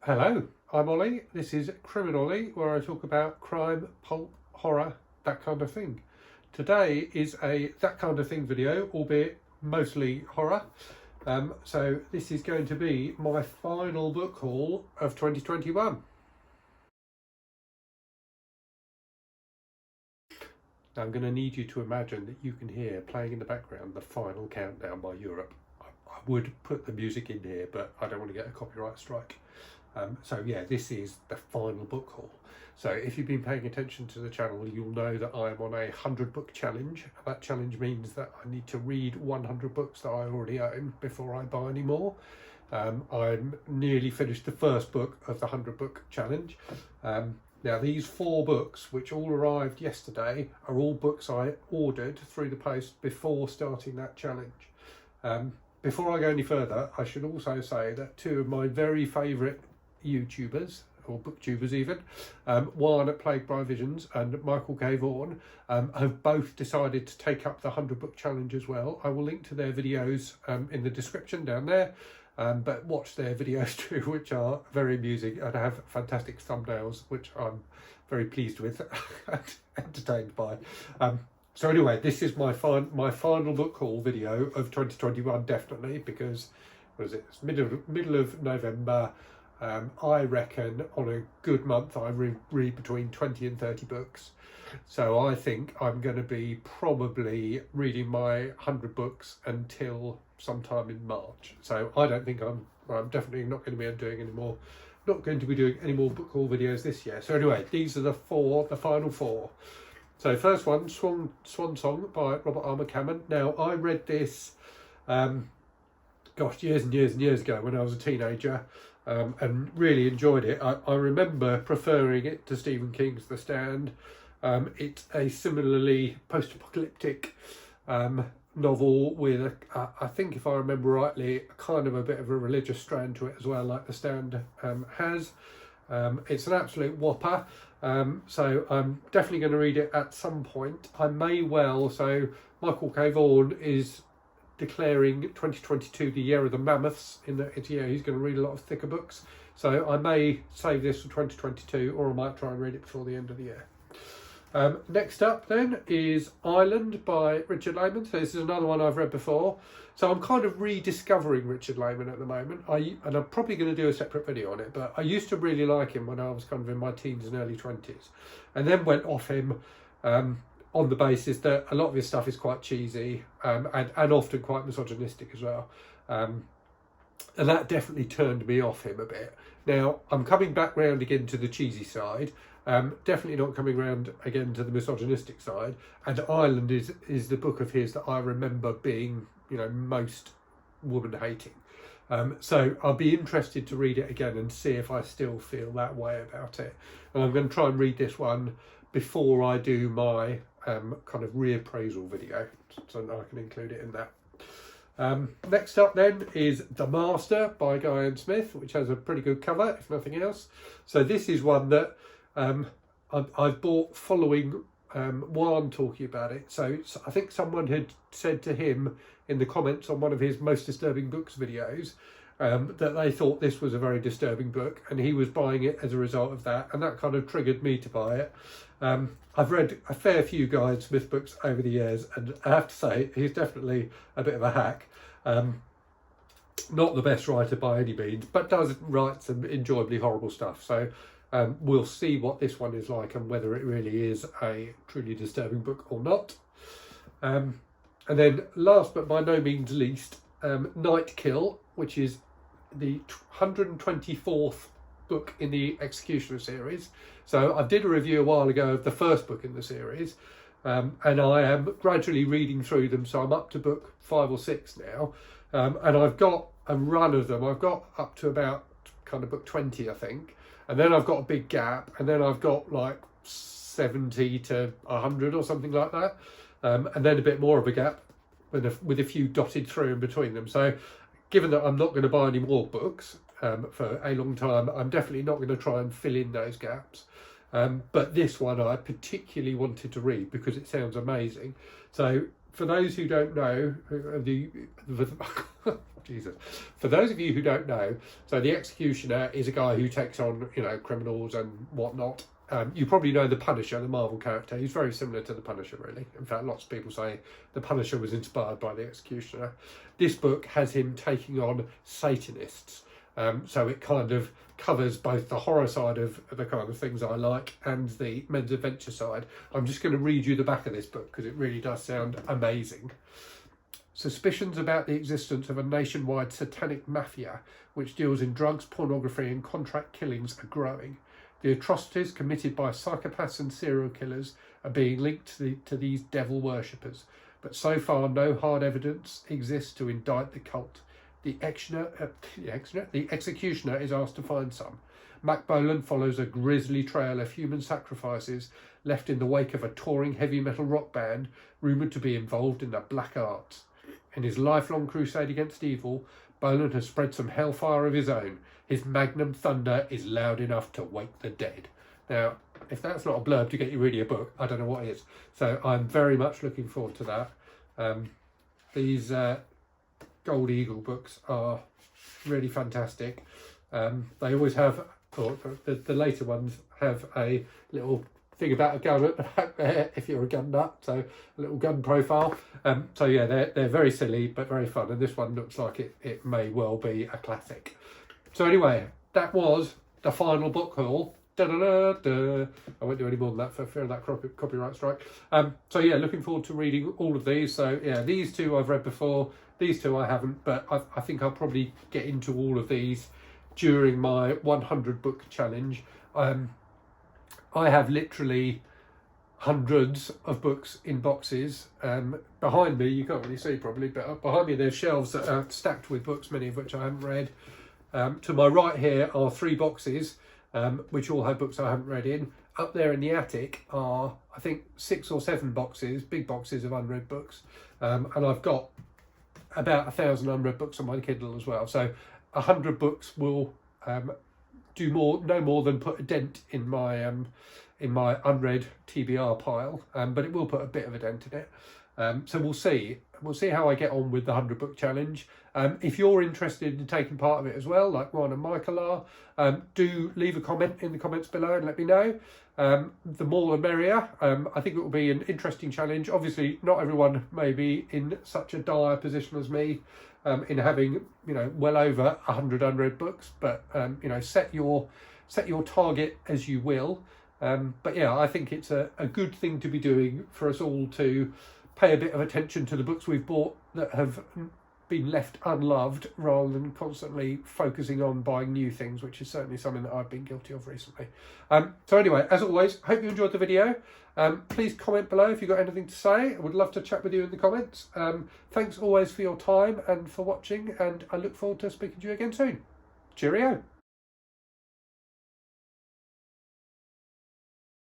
Hello, I'm Ollie. This is Criminally, where I talk about crime, pulp, horror, that kind of thing. Today is a that kind of thing video, albeit mostly horror. So this is going to be my final book haul of 2021. Now I'm going to need you to imagine that you can hear playing in the background the final countdown by Europe. I would put the music in here, but I don't want to get a copyright strike. So yeah, this is the final book haul. So if you've been paying attention to the channel, you'll know that I am on a 100 book challenge. That challenge means that I need to read 100 books that I already own before I buy any more. I'm nearly finished the first book of the 100 book challenge. Now these 4 books, which all arrived yesterday, are all books I ordered through the post before starting that challenge. Before I go any further, I should also say that 2 of my very favourite YouTubers, or booktubers even, Juan at Plagued by Visions and Michael K. Vaughan, have both decided to take up the 100 book challenge as well. I will link to their videos in the description down there, but watch their videos too, which are very amusing and have fantastic thumbnails, which I'm very pleased with and entertained by. So anyway, this is my final book haul video of 2021, definitely, because what is it? It's middle of November. I reckon on a good month I read between 20 and 30 books. So I think I'm going to be probably reading my 100 books until sometime in March. So I don't think I'm definitely not going to be doing any more. Not going to be doing any more book haul videos this year. So anyway, these are the final 4. So first one, Swan Song by Robert R. McCammon. Now I read this, years and years ago when I was a teenager, and really enjoyed it. I remember preferring it to Stephen King's The Stand. It's a similarly post-apocalyptic novel with, I think if I remember rightly, kind of a bit of a religious strand to it as well, like The Stand has. It's an absolute whopper. So I'm definitely going to read it at some point. I may well, so Michael K. Vaughan is declaring 2022 the year of the mammoths, in that he's going to read a lot of thicker books. So I may save this for 2022, or I might try and read it before the end of the year. Next up then is Island by Richard Laymon. So this is another one I've read before. So I'm kind of rediscovering Richard Laymon at the moment. And I'm probably going to do a separate video on it, but I used to really like him when I was kind of in my teens and early 20s, and then went off him on the basis that a lot of his stuff is quite cheesy and often quite misogynistic as well. And that definitely turned me off him a bit. Now I'm coming back round again to the cheesy side. Definitely not coming round again to the misogynistic side. And Island is the book of his that I remember being, most woman-hating. So I'll be interested to read it again and see if I still feel that way about it. And I'm going to try and read this one before I do my kind of reappraisal video, so I can include it in that. Next up then is The Master by Guy and Smith, which has a pretty good cover, if nothing else. So this is one that I've bought following Juan talking about it. So I think someone had said to him in the comments on one of his Most Disturbing Books videos that they thought this was a very disturbing book, and he was buying it as a result of that, and that kind of triggered me to buy it. I've read a fair few Guy and Smith books over the years, and I have to say he's definitely a bit of a hack. Not the best writer by any means, but does write some enjoyably horrible stuff. So we'll see what this one is like and whether it really is a truly disturbing book or not. And then last but by no means least, Night Kill, which is the 124th book in the Executioner series. So I did a review a while ago of the first book in the series, and I am gradually reading through them. So I'm up to book 5 or 6 now, and I've got a run of them. I've got up to about kind of book 20, I think. And then I've got a big gap, and then I've got like 70 to 100 or something like that, and then a bit more of a gap with a few dotted through in between them. So given that I'm not going to buy any more books for a long time, I'm definitely not going to try and fill in those gaps. But this one I particularly wanted to read because it sounds amazing. So for those who don't know, Jesus, for those of you who don't know, so the executioner is a guy who takes on, you know, criminals and whatnot. You probably know the Punisher, the Marvel character. He's very similar to the Punisher, really. In fact, lots of people say the Punisher was inspired by the executioner. This book has him taking on Satanists. So it kind of covers both the horror side of the kind of things I like and the men's adventure side. I'm just going to read you the back of this book because it really does sound amazing. Suspicions about the existence of a nationwide satanic mafia which deals in drugs, pornography and contract killings are growing. The atrocities committed by psychopaths and serial killers are being linked to these devil worshippers, but so far no hard evidence exists to indict the cult. The executioner is asked to find some. Mac Bolan follows a grisly trail of human sacrifices left in the wake of a touring heavy metal rock band rumoured to be involved in the black arts. In his lifelong crusade against evil, Bolan has spread some hellfire of his own. His magnum thunder is loud enough to wake the dead. Now, if that's not a blurb to get you reading a book, I don't know what is. So I'm very much looking forward to that. These Gold Eagle books are really fantastic. They always have, or the later ones have a little thing about a gun at the back there if you're a gun nut, so a little gun profile. So yeah, they're very silly but very fun, and this one looks like it may well be a classic. So anyway, that was the final book haul. I won't do any more than that for fear of that copyright strike. So yeah, looking forward to reading all of these. So yeah, these two I've read before, these two I haven't, but I think I'll probably get into all of these during my 100 book challenge. I have literally hundreds of books in boxes. Behind me, you can't really see probably, but behind me there's shelves that are stacked with books, many of which I haven't read. To my right here are 3 boxes, which all have books I haven't read in. Up there in the attic are, I think, 6 or 7 boxes, big boxes of unread books. And I've got about 1,000 unread books on my Kindle as well. So 100 books will do no more than put a dent in my unread TBR pile, but it will put a bit of a dent in it. So we'll see how I get on with the 100 book challenge. If you're interested in taking part of it as well, like Juan and Michael are, do leave a comment in the comments below and let me know. The more the merrier. I think it will be an interesting challenge. Obviously not everyone may be in such a dire position as me, in having, you know, well over 100 unread books, but you know, set your target as you will. But yeah, I think it's a good thing to be doing for us all to pay a bit of attention to the books we've bought that have been left unloved, rather than constantly focusing on buying new things, which is certainly something that I've been guilty of recently. So anyway, as always, hope you enjoyed the video. Please comment below if you've got anything to say. I would love to chat with you in the comments. Thanks always for your time and for watching, and I look forward to speaking to you again soon. Cheerio.